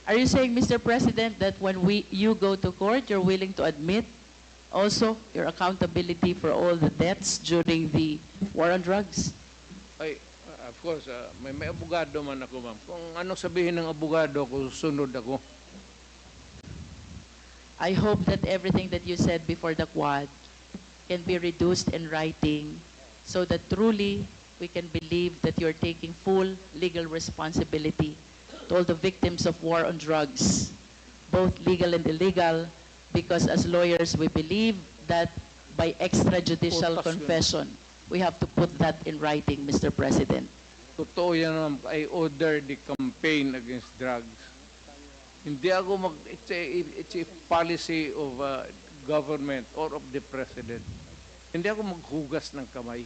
Are you saying, Mr. President, that when you go to court, you're willing to admit also your accountability for all the deaths during the war on drugs? Ay, of course, may abogado man ako, ma'am. Kung ano sabihin ng abogado ko, sunod ako. I hope that everything that you said before the Quad can be reduced in writing so that truly we can believe that you're taking full legal responsibility to all the victims of war on drugs, both legal and illegal, because as lawyers we believe that by extrajudicial confession, we have to put that in writing, Mr. President. Totoo yan, ma'am. I order the campaign against drugs. Hindi ako it's a policy of government or of the president. Hindi ako maghugas ng kamay.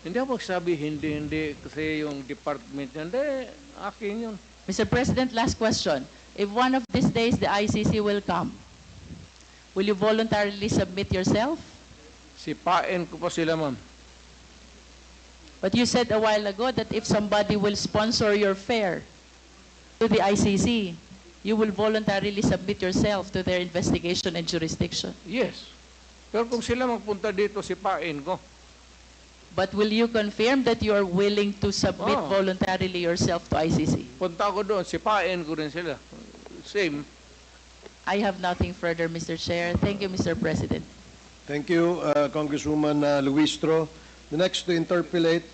Hindi ako magsabi, hindi, kasi yung department yan, hindi, akin yun. Mr. President, last question. If one of these days the ICC will come, will you voluntarily submit yourself? Sipain ko pa sila, ma'am. But you said a while ago that if somebody will sponsor your fare to the ICC, you will voluntarily submit yourself to their investigation and jurisdiction. Yes. Pero kung sila magpunta dito, sipain ko. But will you confirm that you are willing to submit Oh. voluntarily yourself to ICC? Punta ko doon, sipain ko rin sila. Same. I have nothing further, Mr. Chair. Thank you, Mr. President. Thank you, Congresswoman Luistro. The next to interpolate